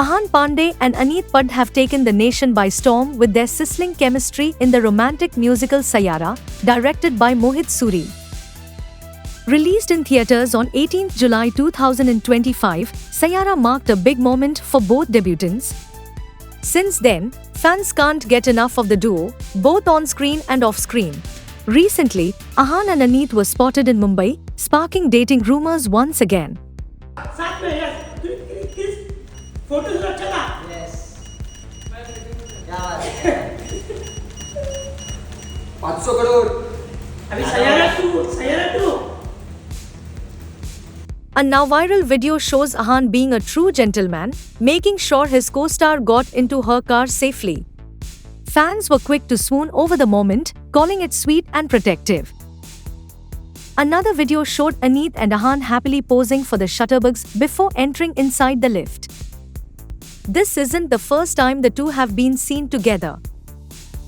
Ahan Pandey and Aneet Pad have taken the nation by storm with their sizzling chemistry in the romantic musical Sayara, directed by Mohit Suri. Released in theatres on 18 July 2025, Sayara marked a big moment for both debutants. Since then, fans can't get enough of the duo, both on-screen and off-screen. Recently, Ahan and Aneet were spotted in Mumbai, sparking dating rumors once again. साथ में किस photo से अच्छा था? Yes. क्या बात है? 500 करोड़. अभी Saiyaara two. A now viral video shows Ahan being a true gentleman, making sure his co-star got into her car safely. Fans were quick to swoon over the moment, calling it sweet and protective. Another video showed Aneet and Ahan happily posing for the shutterbugs before entering inside the lift. This isn't the first time the two have been seen together.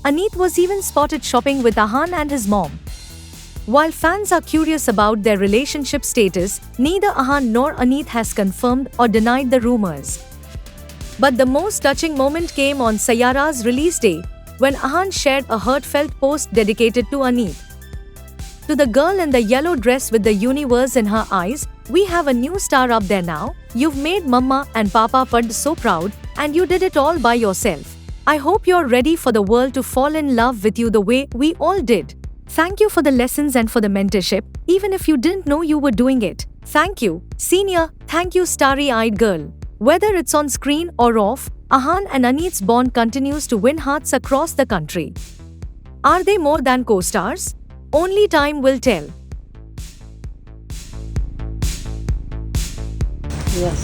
Aneet was even spotted shopping with Ahan and his mom. While fans are curious about their relationship status, neither Ahan nor Aneet has confirmed or denied the rumors. But the most touching moment came on Sayara's release day, when Ahan shared a heartfelt post dedicated to Aneet. To the girl in the yellow dress with the universe in her eyes, we have a new star up there now. You've made Mama and Papa Pad so proud, and you did it all by yourself. I hope you're ready for the world to fall in love with you the way we all did. Thank you for the lessons and for the mentorship, even if you didn't know you were doing it. Thank you, senior. Thank you, starry-eyed girl. Whether it's on screen or off, Ahan and Aneet's bond continues to win hearts across the country. Are they more than co-stars? Only time will tell. Yes.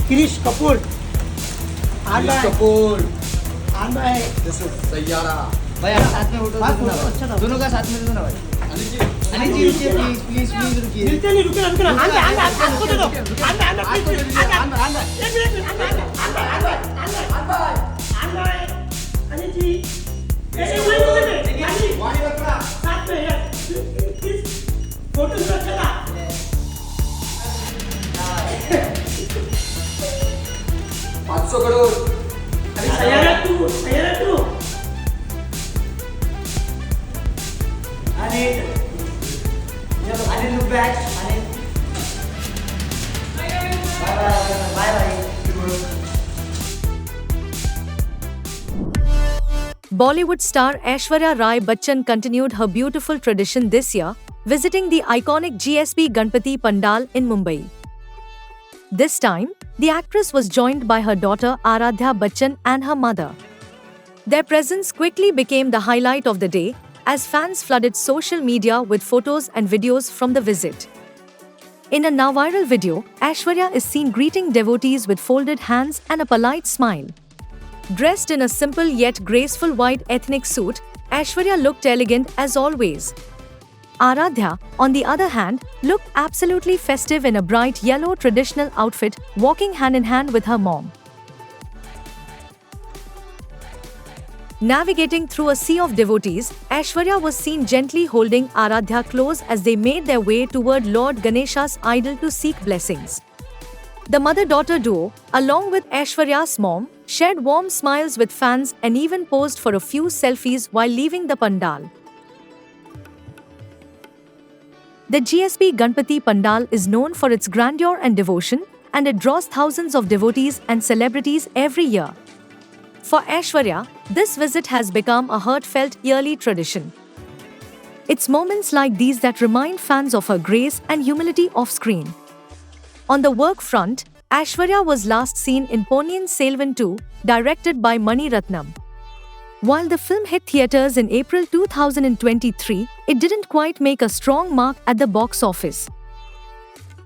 Kirish Kapoor. Kirish Kapoor. भाई. This is Sayara. भाई आप साथ में photo हाँ, देखो ना photo अच्छा भाई. था. दोनों का साथ में देखो ना भाई. अनिल जी रुकिए प्लीज रुकिए. मिलते नहीं रुके ना. हाथ को दे दो. हाथ अनिल जी. ऐसे वाणी बत्रा. साथ में किस फोटो से अच्छा था? 500 करोड़. अभी Saiyaara two. Anil look back. Anil. Bye. Bollywood star Aishwarya Rai Bachchan continued her beautiful tradition this year, visiting the iconic GSB Ganpati Pandal in Mumbai. This time, the actress was joined by her daughter Aradhya Bachchan and her mother. Their presence quickly became the highlight of the day, as fans flooded social media with photos and videos from the visit. In a now viral video, Aishwarya is seen greeting devotees with folded hands and a polite smile. Dressed in a simple yet graceful white ethnic suit, Aishwarya looked elegant as always. Aradhya, on the other hand, looked absolutely festive in a bright yellow traditional outfit, walking hand in hand with her mom. Navigating through a sea of devotees, Aishwarya was seen gently holding Aradhya close as they made their way toward Lord Ganesha's idol to seek blessings. The mother-daughter duo, along with Aishwarya's mom, shared warm smiles with fans and even posed for a few selfies while leaving the pandal. The GSB Ganpati Pandal is known for its grandeur and devotion, and it draws thousands of devotees and celebrities every year. For Aishwarya, this visit has become a heartfelt yearly tradition. It's moments like these that remind fans of her grace and humility off-screen. On the work front, Aishwarya was last seen in Ponniyin Selvan 2, directed by Mani Ratnam. While the film hit theatres in April 2023, it didn't quite make a strong mark at the box office.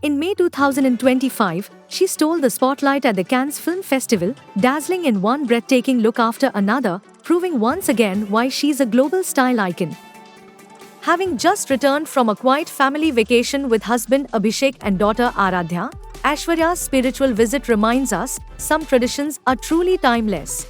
In May 2025, she stole the spotlight at the Cannes Film Festival, dazzling in one breathtaking look after another, proving once again why she's a global style icon. Having just returned from a quiet family vacation with husband Abhishek and daughter Aradhya, Aishwarya's spiritual visit reminds us some traditions are truly timeless.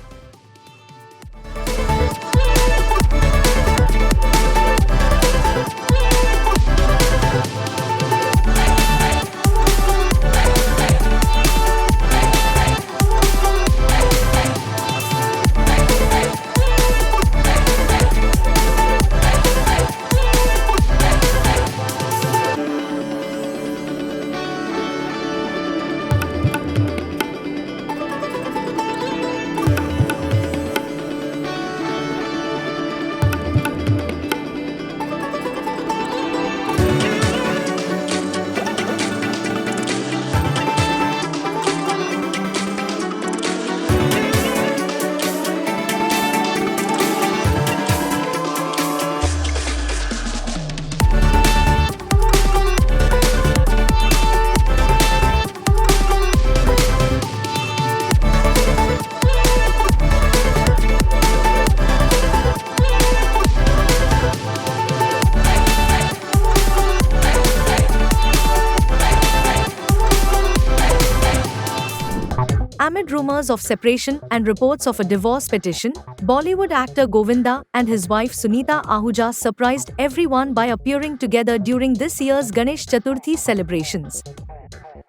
Amid rumors of separation and reports of a divorce petition, Bollywood actor Govinda and his wife Sunita Ahuja surprised everyone by appearing together during this year's Ganesh Chaturthi celebrations.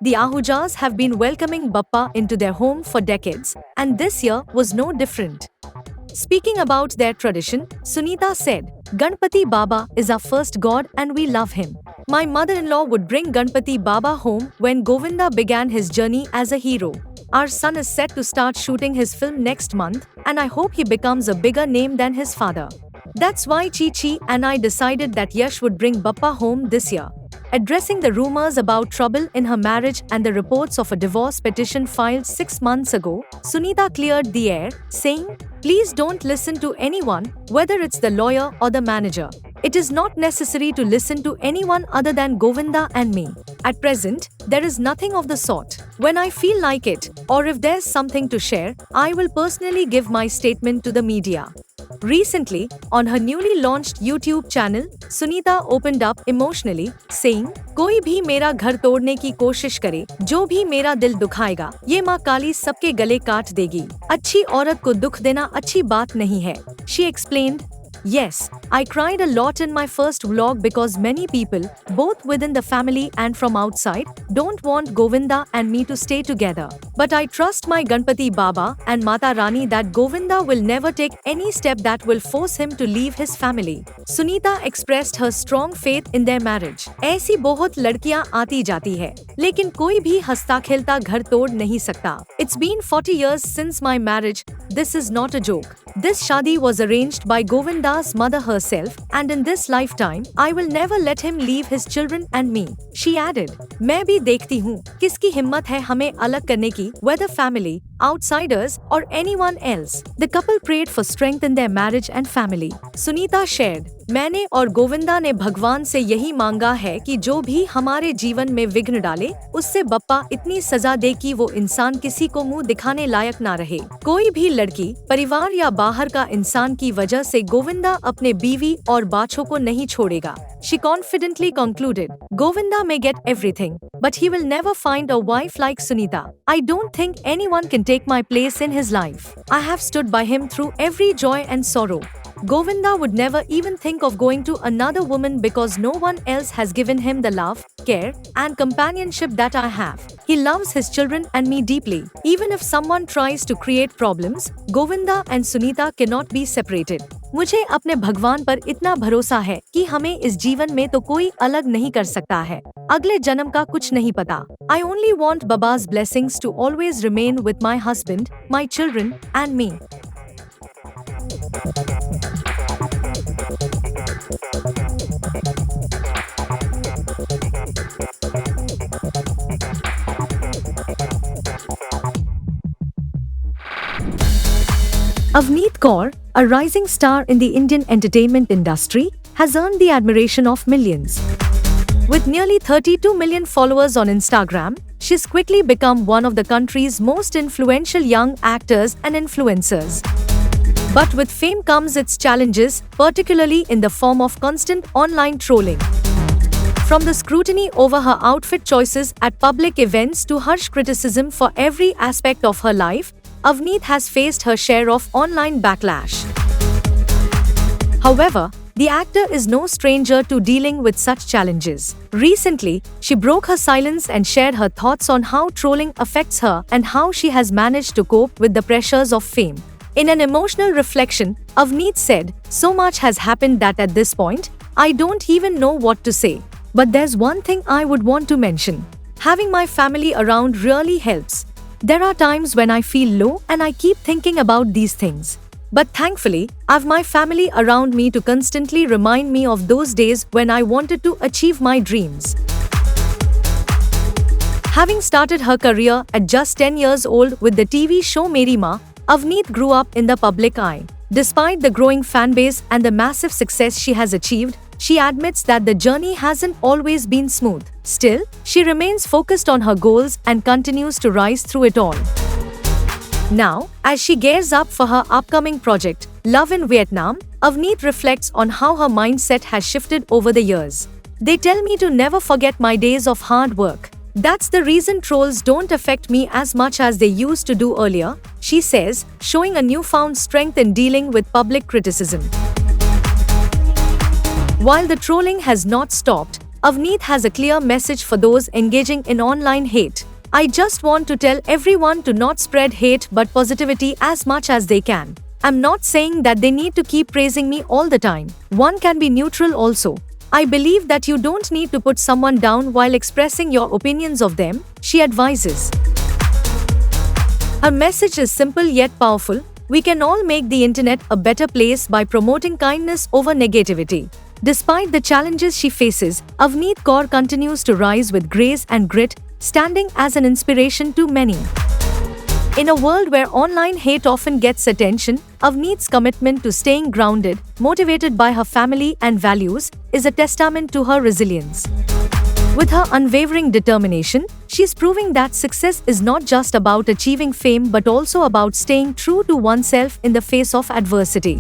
The Ahujas have been welcoming Bappa into their home for decades, and this year was no different. Speaking about their tradition, Sunita said, "Ganpati Baba is our first god and we love him. My mother-in-law would bring Ganpati Baba home when Govinda began his journey as a hero. Our son is set to start shooting his film next month, and I hope he becomes a bigger name than his father. That's why Chi and I decided that Yash would bring Bappa home this year." Addressing the rumors about trouble in her marriage and the reports of a divorce petition filed 6 months ago, Sunita cleared the air, saying, "Please don't listen to anyone, whether it's the lawyer or the manager. It is not necessary to listen to anyone other than Govinda and me. At present, there is nothing of the sort. When I feel like it, or if there's something to share, I will personally give my statement to the media." Recently, on her newly launched YouTube channel, Sunita opened up emotionally, saying, "कोई भी मेरा घर तोड़ने की कोशिश करे, जो भी मेरा दिल दुखाएगा, ये माँ काली सबके गले काट देगी। अच्छी औरत को दुख देना अच्छी बात नहीं है." She explained, "Yes, I cried a lot in my first vlog because many people, both within the family and from outside, don't want Govinda and me to stay together. But I trust my Ganpati Baba and Mata Rani that Govinda will never take any step that will force him to leave his family." Sunita expressed her strong faith in their marriage. ऐसी बहुत लड़कियां आती जाती है, लेकिन कोई भी हंसता खेलता घर तोड़ नहीं सकता. It's been 40 years since my marriage. This is not a joke. This shadi was arranged by Govinda's mother herself, and in this lifetime, I will never let him leave his children and me. She added, "मैं भी देखती हूँ किसकी हिम्मत है हमें अलग करने की, whether family, outsiders, or anyone else." The couple prayed for strength in their marriage and family. Sunita shared, "मैंने और गोविंदा ने भगवान से यही मांगा है कि जो भी हमारे जीवन में विघ्न डाले, उससे बप्पा इतनी सजा दे कि वो इंसान किसी को मुंह दिखाने लायक ना रहे। कोई भी लड़की, परिवार या बाहर का इंसान की वजह से गोविंदा अपने बीवी और बाछों को नहीं छोड़ेगा." She confidently concluded, "Govinda may get everything, but he will never find a wife like Sunita. I don't think anyone can take my place in his life. I have stood by him through every joy and sorrow. Govinda would never even think of going to another woman because no one else has given him the love, care, and companionship that I have. He loves his children and me deeply. Even if someone tries to create problems, Govinda and Sunita cannot be separated. मुझे अपने भगवान पर इतना भरोसा है कि हमें इस जीवन में तो कोई अलग नहीं कर सकता है। अगले जन्म का कुछ नहीं पता. I only want Baba's blessings to always remain with my husband, my children, and me." Avneet Kaur, a rising star in the Indian entertainment industry, has earned the admiration of millions. With nearly 32 million followers on Instagram, she's quickly become one of the country's most influential young actors and influencers. But with fame comes its challenges, particularly in the form of constant online trolling. From the scrutiny over her outfit choices at public events to harsh criticism for every aspect of her life, Avneet has faced her share of online backlash. However, the actor is no stranger to dealing with such challenges. Recently, she broke her silence and shared her thoughts on how trolling affects her and how she has managed to cope with the pressures of fame. In an emotional reflection, Avneet said, "So much has happened that at this point, I don't even know what to say. But there's one thing I would want to mention. Having my family around really helps. There are times when I feel low and I keep thinking about these things. But thankfully, I've my family around me to constantly remind me of those days when I wanted to achieve my dreams." Having started her career at just 10 years old with the TV show Meri Maan, Avneet grew up in the public eye. Despite the growing fan base and the massive success she has achieved, she admits that the journey hasn't always been smooth. Still, she remains focused on her goals and continues to rise through it all. Now, as she gears up for her upcoming project, Love in Vietnam, Avneet reflects on how her mindset has shifted over the years. "They tell me to never forget my days of hard work. That's the reason trolls don't affect me as much as they used to do earlier, she says, showing a newfound strength in dealing with public criticism. While the trolling has not stopped, Avneet has a clear message for those engaging in online hate. I just want to tell everyone to not spread hate but positivity as much as they can. I'm not saying that they need to keep praising me all the time. One can be neutral also. I believe that you don't need to put someone down while expressing your opinions of them, she advises. Her message is simple yet powerful. We can all make the internet a better place by promoting kindness over negativity. Despite the challenges she faces, Avneet Kaur continues to rise with grace and grit, standing as an inspiration to many. In a world where online hate often gets attention, Avneet's commitment to staying grounded, motivated by her family and values, is a testament to her resilience. With her unwavering determination, she's proving that success is not just about achieving fame but also about staying true to oneself in the face of adversity.